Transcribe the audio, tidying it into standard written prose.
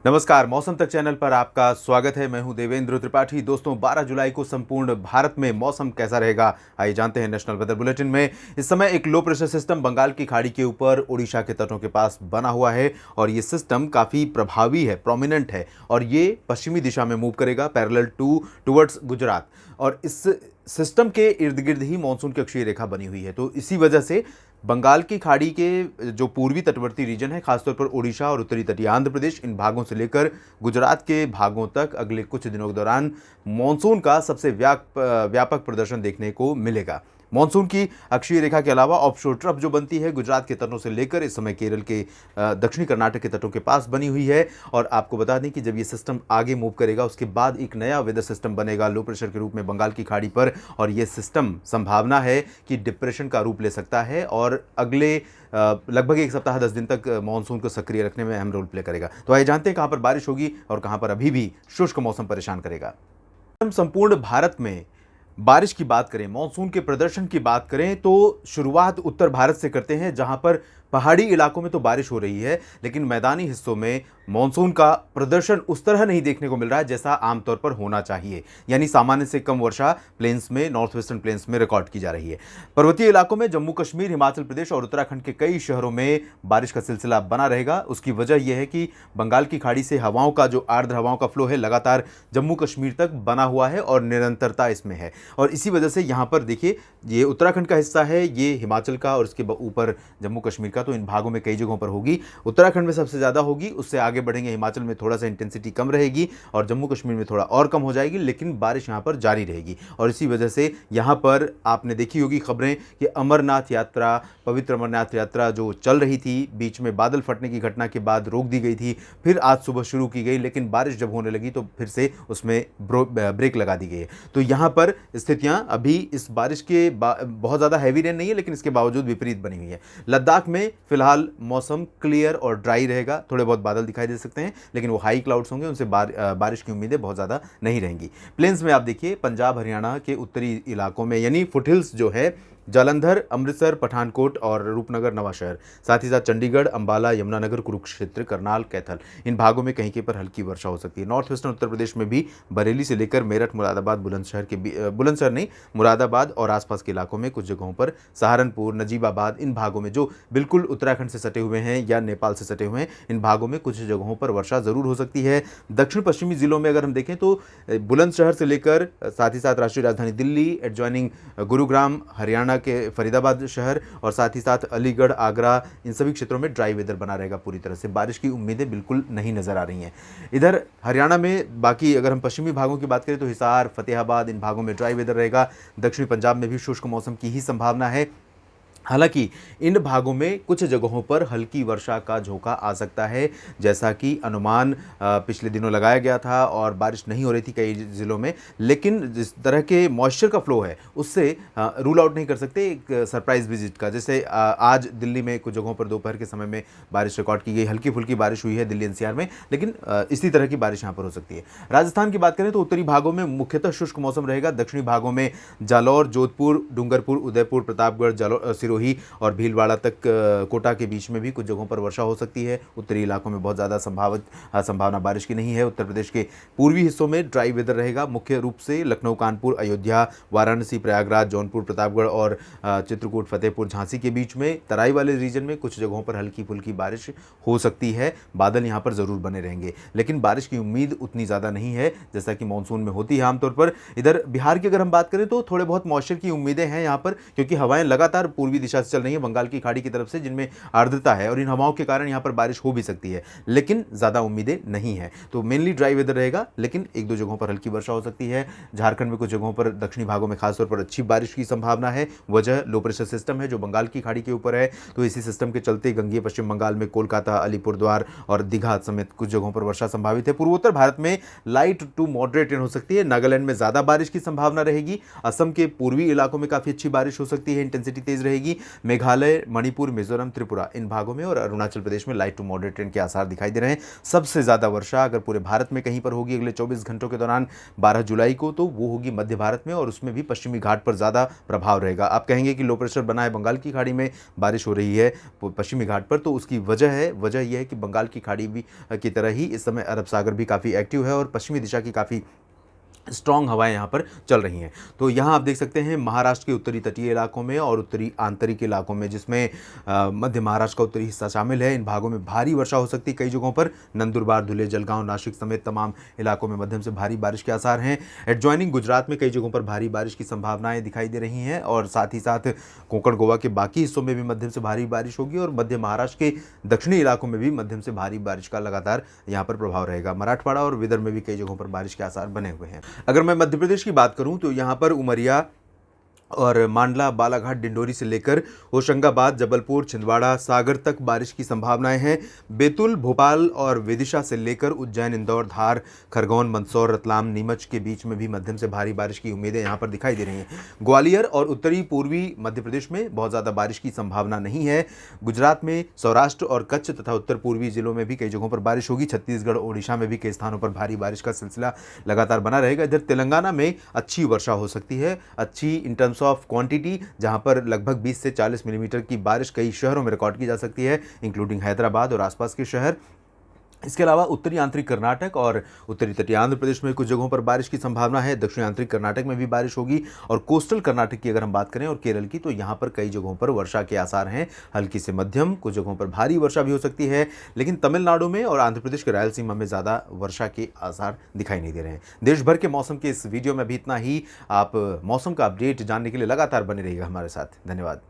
नमस्कार, मौसम तक चैनल पर आपका स्वागत है। मैं हूं देवेंद्र त्रिपाठी। दोस्तों, 12 जुलाई को संपूर्ण भारत में मौसम कैसा रहेगा, आइए जानते हैं नेशनल वेदर बुलेटिन में। इस समय एक लो प्रेशर सिस्टम बंगाल की खाड़ी के ऊपर ओडिशा के तटों के पास बना हुआ है और ये सिस्टम काफ़ी प्रभावी है, प्रोमिनेंट है और ये पश्चिमी दिशा में मूव करेगा पैरेलल टुवर्ड्स गुजरात। और इस सिस्टम के इर्द गिर्द ही मानसून की अक्षीय रेखा बनी हुई है, तो इसी वजह से बंगाल की खाड़ी के जो पूर्वी तटवर्ती रीजन है, खासतौर पर ओडिशा और उत्तरी तटीय आंध्र प्रदेश, इन भागों से लेकर गुजरात के भागों तक अगले कुछ दिनों के दौरान मानसून का सबसे व्यापक प्रदर्शन देखने को मिलेगा। मानसून की अक्षीय रेखा के अलावा ऑफशोर ट्रफ जो बनती है गुजरात के तटों से लेकर इस समय केरल के दक्षिणी कर्नाटक के तटों के पास बनी हुई है। और आपको बता दें कि जब ये सिस्टम आगे मूव करेगा उसके बाद एक नया वेदर सिस्टम बनेगा लो प्रेशर के रूप में बंगाल की खाड़ी पर, और ये सिस्टम संभावना है कि डिप्रेशन का रूप ले सकता है और अगले लगभग एक सप्ताह 10 दिन तक मानसून को सक्रिय रखने में अहम रोल प्ले करेगा। तो आइए जानते हैं कहां पर बारिश होगी और कहां पर अभी भी शुष्क मौसम परेशान करेगा। हम संपूर्ण भारत में बारिश की बात करें, मानसून के प्रदर्शन की बात करें, तो शुरुआत उत्तर भारत से करते हैं, जहां पर पहाड़ी इलाकों में तो बारिश हो रही है लेकिन मैदानी हिस्सों में मानसून का प्रदर्शन उस तरह नहीं देखने को मिल रहा है जैसा आमतौर पर होना चाहिए। यानी सामान्य से कम वर्षा प्लेन्स में, नॉर्थ वेस्टर्न प्लेन्स में रिकॉर्ड की जा रही है। पर्वतीय इलाकों में जम्मू कश्मीर, हिमाचल प्रदेश और उत्तराखंड के कई शहरों में बारिश का सिलसिला बना रहेगा। उसकी वजह यह है कि बंगाल की खाड़ी से हवाओं का जो आर्द्र हवाओं का फ्लो है लगातार जम्मू कश्मीर तक बना हुआ है और निरंतरता इसमें है। और इसी वजह से यहाँ पर देखिए, ये उत्तराखंड का हिस्सा है, ये हिमाचल का और इसके ऊपर जम्मू कश्मीर का, तो इन भागों में कई जगहों पर होगी। उत्तराखंड में सबसे ज़्यादा होगी, उससे आगे बढ़ेंगे हिमाचल में थोड़ा सा इंटेंसिटी कम रहेगी और जम्मू कश्मीर में थोड़ा और कम हो जाएगी, लेकिन बारिश यहाँ पर जारी रहेगी। और इसी वजह से यहाँ पर आपने देखी होगी खबरें कि अमरनाथ यात्रा, पवित्र अमरनाथ यात्रा जो चल रही थी, बीच में बादल फटने की घटना के बाद रोक दी गई थी, फिर आज सुबह शुरू की गई, लेकिन बारिश जब होने लगी तो फिर से उसमें ब्रेक लगा दी गई है। तो यहाँ पर स्थितियाँ अभी इस बारिश के बहुत ज़्यादा हैवी रेन नहीं है, लेकिन इसके बावजूद विपरीत बनी हुई है। लद्दाख में फिलहाल मौसम क्लियर और ड्राई रहेगा, थोड़े बहुत बादल दिखाई दे सकते हैं लेकिन वो हाई क्लाउड्स होंगे, उनसे बारिश की उम्मीदें बहुत ज़्यादा नहीं रहेंगी। प्लेन्स में आप देखिए, पंजाब हरियाणा के उत्तरी इलाकों में यानी फुटहिल्स जो है, जालंधर, अमृतसर, पठानकोट और रूपनगर नवाशहर, साथ ही साथ चंडीगढ़, अंबाला, यमुनानगर, कुरुक्षेत्र, करनाल, कैथल, इन भागों में कहीं के पर हल्की वर्षा हो सकती है। नॉर्थ वेस्टर्न उत्तर प्रदेश में भी बरेली से लेकर मेरठ, मुरादाबाद, बुलंदशहर नहीं, मुरादाबाद और आसपास के इलाकों में कुछ जगहों पर, सहारनपुर, नजीबाबाद, इन भागों में जो बिल्कुल उत्तराखंड से सटे हुए हैं या नेपाल से सटे हुए हैं, इन भागों में कुछ जगहों पर वर्षा जरूर हो सकती है। दक्षिण पश्चिमी जिलों में अगर हम देखें तो बुलंदशहर से लेकर साथ ही साथ राष्ट्रीय राजधानी दिल्ली, एडजॉइनिंग गुरुग्राम, हरियाणा के फरीदाबाद शहर और साथ ही साथ अलीगढ़, आगरा, इन सभी क्षेत्रों में ड्राई वेदर बना रहेगा पूरी तरह से। बारिश की उम्मीदें बिल्कुल नहीं नजर आ रही हैं। इधर हरियाणा में बाकी अगर हम पश्चिमी भागों की बात करें तो हिसार, फतेहाबाद, इन भागों में ड्राई वेदर रहेगा। दक्षिणी पंजाब में भी शुष्क मौसम की ही संभावना है। हालांकि इन भागों में कुछ जगहों पर हल्की वर्षा का झोंका आ सकता है, जैसा कि अनुमान पिछले दिनों लगाया गया था और बारिश नहीं हो रही थी कई ज़िलों में, लेकिन जिस तरह के मॉइस्चर का फ्लो है उससे रूल आउट नहीं कर सकते एक सरप्राइज विजिट का। जैसे आज दिल्ली में कुछ जगहों पर दोपहर के समय में बारिश रिकॉर्ड की गई, हल्की फुल्की बारिश हुई है दिल्ली एनसीआर में, लेकिन इसी तरह की बारिश यहाँ पर हो सकती है। राजस्थान की बात करें तो उत्तरी भागों में मुख्यतः शुष्क मौसम रहेगा। दक्षिणी भागों में जालौर, जोधपुर, डूंगरपुर, उदयपुर, प्रतापगढ़, सिरोही और भीलवाड़ा तक कोटा के बीच में भी कुछ जगहों पर वर्षा हो सकती है। उत्तरी इलाकों में बहुत ज़्यादा संभावना बारिश की नहीं है। उत्तर प्रदेश के पूर्वी हिस्सों में ड्राई वेदर रहेगा, मुख्य रूप से लखनऊ, कानपुर, अयोध्या, वाराणसी, प्रयागराज, जौनपुर, प्रतापगढ़ और चित्रकूट, फतेहपुर, झांसी के बीच में तराई वाले रीजन में कुछ जगहों पर हल्की फुल्की बारिश हो सकती है। बादल यहाँ पर ज़रूर बने रहेंगे, लेकिन बारिश की उम्मीद उतनी ज़्यादा नहीं है जैसा कि मानसून में होती है आमतौर पर। इधर बिहार की अगर हम बात करें तो थोड़े बहुत मॉइस्चर की उम्मीदें हैं यहाँ पर, क्योंकि हवाएं लगातार पूर्वी दिशा से चल रही है बंगाल की खाड़ी की तरफ से, जिनमें आर्द्रता है और इन हवाओं के कारण यहां पर बारिश हो भी सकती है, लेकिन ज्यादा उम्मीदें नहीं है। तो मेनली ड्राई वेदर रहेगा, लेकिन एक दो जगहों पर हल्की वर्षा हो सकती है। झारखंड में कुछ जगहों पर, दक्षिणी भागों में खासतौर पर अच्छी बारिश की संभावना है। वजह लो प्रेशर सिस्टम है जो बंगाल की खाड़ी के ऊपर है, तो इसी सिस्टम के चलते गंगीय पश्चिम बंगाल में कोलकाता, अलीपुरद्वार और दीघा समेत कुछ जगहों पर वर्षा संभावित है। पूर्वोत्तर भारत में लाइट टू मॉडरेट रेन हो सकती है। नागालैंड में ज्यादा बारिश की संभावना रहेगी। असम के पूर्वी इलाकों में काफी अच्छी बारिश हो सकती है, इंटेंसिटी तेज रहेगी। हालांकि मेघालय, मणिपुर, मिजोरम, त्रिपुरा इन भागों में और अरुणाचल प्रदेश में लाइट टू मॉडरेट रेन के आसार दिखाई दे रहे हैं। सबसे ज़्यादा वर्षा अगर पूरे भारत में कहीं पर होगी अगले 24 घंटों के दौरान 12 जुलाई को, तो वो होगी मध्य भारत में, और उसमें भी पश्चिमी घाट पर ज़्यादा प्रभाव रहेगा। आप कहेंगे कि लो प्रेशर बना है, बंगाल की खाड़ी में बारिश हो रही है पश्चिमी घाट पर, तो उसकी वजह यह है कि बंगाल की खाड़ी भी की तरह ही इस समय अरब सागर भी काफ़ी एक्टिव है और पश्चिमी दिशा की काफ़ी स्ट्रॉन्ग हवाएं यहाँ पर चल रही हैं। तो यहाँ आप देख सकते हैं महाराष्ट्र के उत्तरी तटीय इलाकों में और उत्तरी आंतरिक इलाकों में, जिसमें मध्य महाराष्ट्र का उत्तरी हिस्सा शामिल है, इन भागों में भारी वर्षा हो सकती है। कई जगहों पर नंदुरबार, धुले, जलगांव, नासिक समेत तमाम इलाकों में मध्यम से भारी बारिश के आसार हैं। एडजॉइनिंग गुजरात में कई जगहों पर भारी बारिश की संभावनाएं दिखाई दे रही हैं और साथ ही साथ कोंकण, गोवा के बाकी हिस्सों में भी मध्यम से भारी बारिश होगी और मध्य महाराष्ट्र के दक्षिणी इलाकों में भी मध्यम से भारी बारिश का लगातार यहाँ पर प्रभाव रहेगा। मराठवाड़ा और विदर्भ में भी कई जगहों पर बारिश के आसार बने हुए हैं। अगर मैं मध्य प्रदेश की बात करूं तो यहां पर उमरिया और मांडला, बालाघाट, डिंडोरी से लेकर होशंगाबाद, जबलपुर, छिंदवाड़ा, सागर तक बारिश की संभावनाएं हैं। बैतूल, भोपाल और विदिशा से लेकर उज्जैन, इंदौर, धार, खरगोन, मंदसौर, रतलाम, नीमच के बीच में भी मध्यम से भारी बारिश की उम्मीदें यहां पर दिखाई दे रही हैं। ग्वालियर और उत्तरी पूर्वी मध्य प्रदेश में बहुत ज़्यादा बारिश की संभावना नहीं है। गुजरात में सौराष्ट्र और कच्छ तथा उत्तर पूर्वी जिलों में भी कई जगहों पर बारिश होगी। छत्तीसगढ़, ओडिशा में भी कई स्थानों पर भारी बारिश का सिलसिला लगातार बना रहेगा। इधर तेलंगाना में अच्छी वर्षा हो सकती है, अच्छी इन टर्म्स ऑफ क्वांटिटी, जहां पर लगभग 20 से 40 मिलीमीटर की बारिश कई शहरों में रिकॉर्ड की जा सकती है, इंक्लूडिंग हैदराबाद और आसपास के शहर। इसके अलावा उत्तरी आंतरिक कर्नाटक और उत्तरी तटीय आंध्र प्रदेश में कुछ जगहों पर बारिश की संभावना है। दक्षिणी आंतरिक कर्नाटक में भी बारिश होगी और कोस्टल कर्नाटक की अगर हम बात करें और केरल की, तो यहाँ पर कई जगहों पर वर्षा के आसार हैं, हल्की से मध्यम, कुछ जगहों पर भारी वर्षा भी हो सकती है। लेकिन तमिलनाडु में और आंध्र प्रदेश के रायलसीमा में ज़्यादा वर्षा के आसार दिखाई नहीं दे रहे हैं। देश भर के मौसम के इस वीडियो में भी इतना ही। आप मौसम का अपडेट जानने के लिए लगातार बने रहिएगा हमारे साथ। धन्यवाद।